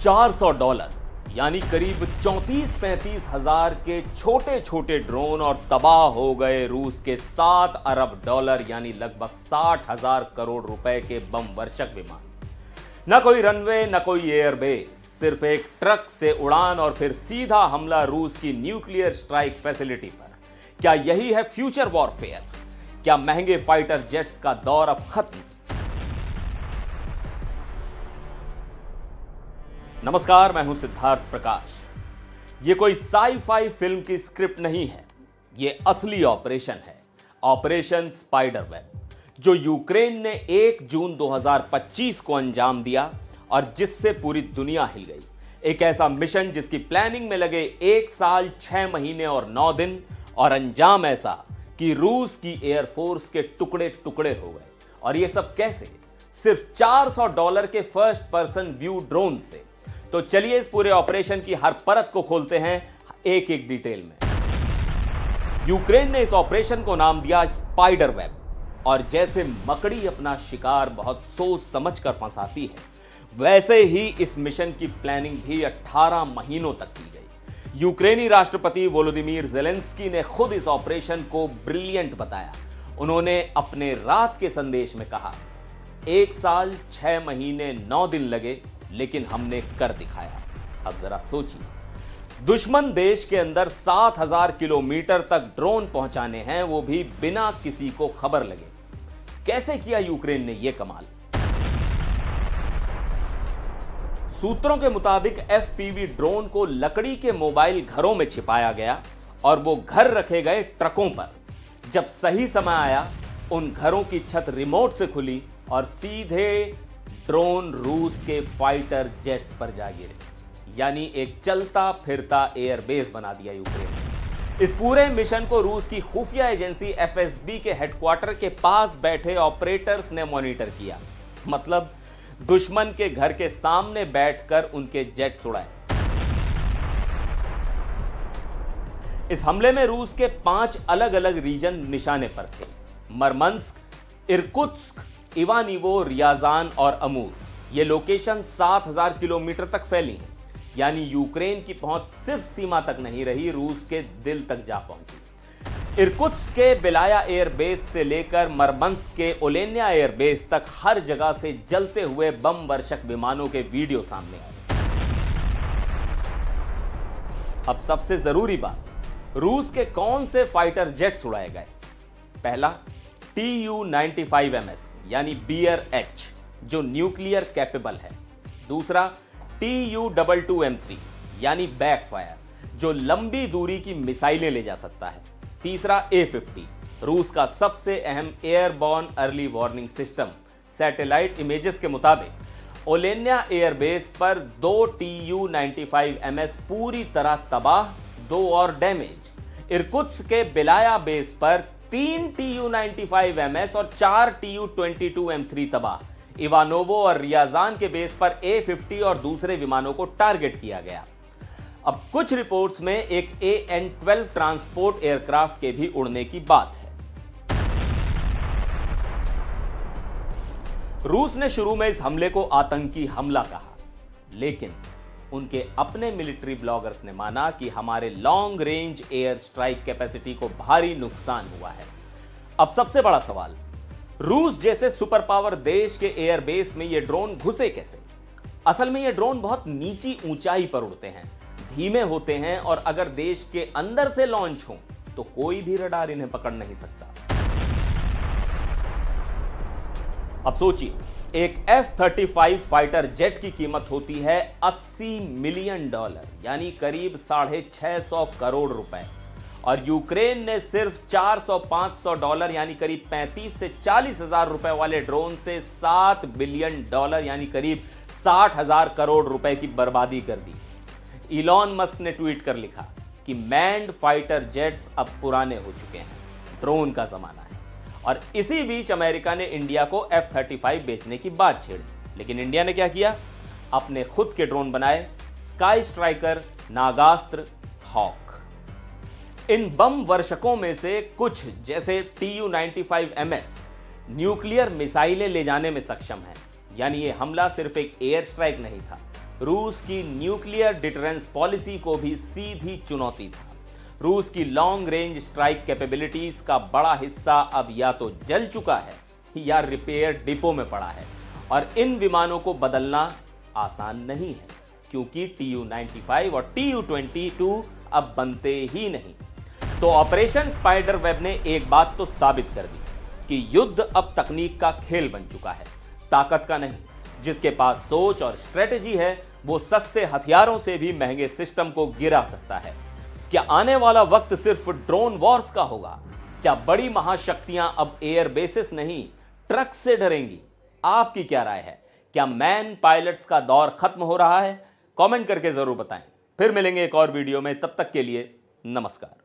$400 यानी करीब 34-35 हजार के छोटे छोटे ड्रोन और तबाह हो गए रूस के $7 अरब यानी लगभग 60,000 करोड़ रुपए के बम वर्षक विमान। न कोई रनवे न कोई एयरबेस, सिर्फ एक ट्रक से उड़ान और फिर सीधा हमला रूस की न्यूक्लियर स्ट्राइक फैसिलिटी पर। क्या यही है फ्यूचर वॉरफेयर? क्या महंगे फाइटर जेट्स का दौर अब खत्म? नमस्कार, मैं हूं सिद्धार्थ प्रकाश। यह कोई साई-फाई फिल्म की स्क्रिप्ट नहीं है, यह असली ऑपरेशन है, ऑपरेशन स्पाइडरवेब, जो यूक्रेन ने 1 जून 2025 को अंजाम दिया और जिससे पूरी दुनिया हिल गई। एक ऐसा मिशन जिसकी प्लानिंग में लगे 1 साल 6 महीने और 9 दिन और अंजाम ऐसा कि रूस की एयरफोर्स के टुकड़े टुकड़े हो गए। और यह सब कैसे? सिर्फ $400 के फर्स्ट पर्सन व्यू ड्रोन से। तो चलिए इस पूरे ऑपरेशन की हर परत को खोलते हैं एक एक डिटेल में। यूक्रेन ने इस ऑपरेशन को नाम दिया स्पाइडर वेब, और जैसे मकड़ी अपना शिकार बहुत सोच समझ कर फंसाती है, वैसे ही इस मिशन की प्लानिंग भी 18 महीनों तक की गई। यूक्रेनी राष्ट्रपति वोलोदिमीर ज़ेलेंस्की ने खुद इस ऑपरेशन को ब्रिलियंट बताया। उन्होंने अपने रात के संदेश में कहा, 1 साल 6 महीने 9 दिन लगे, लेकिन हमने कर दिखाया। अब जरा सोचिए, दुश्मन देश के अंदर 7,000 किलोमीटर तक ड्रोन पहुंचाने हैं, वो भी बिना किसी को खबर लगे। कैसे किया यूक्रेन ने यह कमाल? सूत्रों के मुताबिक एफपीवी ड्रोन को लकड़ी के मोबाइल घरों में छिपाया गया और वो घर रखे गए ट्रकों पर। जब सही समय आया, उन घरों की छत रिमोट से खुली और सीधे ड्रोन रूस के फाइटर जेट्स पर जा गिरे। यानी एक चलता फिरता एयरबेस बना दिया यूक्रेन ने। इस पूरे मिशन को रूस की खुफिया एजेंसी एफएसबी के हेडक्वार्टर के पास बैठे ऑपरेटर्स ने मॉनिटर किया। मतलब दुश्मन के घर के सामने बैठकर उनके जेट्स उड़ाए। इस हमले में रूस के 5 अलग अलग रीजन निशाने पर थे: मरमंस्क, इरकुत्स्क, इवानिवो, रियाजान और अमूर। ये लोकेशन 7,000 किलोमीटर तक फैली हैं। यानी यूक्रेन की पहुंच सिर्फ सीमा तक नहीं रही, रूस के दिल तक जा पहुंची। इरकुत्स्क के बेलाया एयरबेस से लेकर मरमंस्क के ओलेन्या एयरबेस तक हर जगह से जलते हुए बम वर्षक विमानों के वीडियो सामने आए। अब सबसे जरूरी बात, रूस के कौन से फाइटर जेट्स उड़ाए गए? पहला, Tu-95MS यानी बियर एच, जो न्यूक्लियर कैपेबल है। दूसरा, Tu-22M3 यानी बैकफायर, जो लंबी दूरी की मिसाइलें ले जा सकता है। तीसरा, A-50, रूस का सबसे अहम airborne early warning system. Satellite images के मुताबिक ओलेन्या एयरबेस पर 2 Tu-95MS पूरी तरह तबाह, 2 और डैमेज। इरकुत्स्क के बेलाया बेस पर 3 Tu-95MS और 4 Tu-22M3 तबाह। इवानोवो और रियाजान के बेस पर A-50 और दूसरे विमानों को टारगेट किया गया। अब कुछ रिपोर्ट्स में एक AN-12 ट्रांसपोर्ट एयरक्राफ्ट के भी उड़ने की बात है। रूस ने शुरू में इस हमले को आतंकी हमला कहा, लेकिन उनके अपने मिलिट्री ब्लॉगर्स ने माना कि हमारे long range air strike capacity को भारी नुकसान हुआ है। अब सबसे बड़ा सवाल, रूस जैसे सुपर पावर देश के एयरबेस में ये ड्रोन घुसे कैसे? असल में ये ड्रोन बहुत नीची ऊंचाई पर उड़ते हैं, धीमे होते हैं, और अगर देश के अंदर से लॉन्च हो तो कोई भी रडार इन्हें पकड़ नहीं सकता। अब सोचिए, एक F-35 फाइटर जेट की कीमत होती है $80 मिलियन, यानी करीब $650 करोड़ रुपए, और यूक्रेन ने सिर्फ $400-500 यानी करीब 35 से 40 हजार रुपए वाले ड्रोन से $7 बिलियन यानी करीब 60,000 करोड़ रुपए की बर्बादी कर दी। इलॉन मस्क ने ट्वीट कर लिखा कि मैन्ड फाइटर जेट्स अब पुराने हो चुके हैं, ड्रोन का जमाना है। और इसी बीच अमेरिका ने इंडिया को F-35 बेचने की बात छेड़ी, लेकिन इंडिया ने क्या किया? अपने खुद के ड्रोन बनाए, स्काई स्ट्राइकर, नागास्त्र, हॉक। इन बम वर्षकों में से कुछ जैसे Tu-95MS न्यूक्लियर मिसाइलें ले जाने में सक्षम है। यानी ये हमला सिर्फ एक एयर स्ट्राइक नहीं था, रूस की न्यूक्लियर डिटरेंस पॉलिसी को भी सीधी चुनौती था। रूस की लॉन्ग रेंज स्ट्राइक कैपेबिलिटीज का बड़ा हिस्सा अब या तो जल चुका है या रिपेयर डिपो में पड़ा है, और इन विमानों को बदलना आसान नहीं है, क्योंकि Tu-95 और Tu-22 अब बनते ही नहीं। तो ऑपरेशन स्पाइडर वेब ने एक बात तो साबित कर दी कि युद्ध अब तकनीक का खेल बन चुका है, ताकत का नहीं। जिसके पास सोच और स्ट्रेटेजी है, वो सस्ते हथियारों से भी महंगे सिस्टम को गिरा सकता है। क्या आने वाला वक्त सिर्फ ड्रोन वॉर्स का होगा? क्या बड़ी महाशक्तियां अब एयर बेसिस नहीं, ट्रक से डरेंगी? आपकी क्या राय है? क्या मैन पायलट्स का दौर खत्म हो रहा है? कमेंट करके जरूर बताएं। फिर मिलेंगे एक और वीडियो में, तब तक के लिए नमस्कार।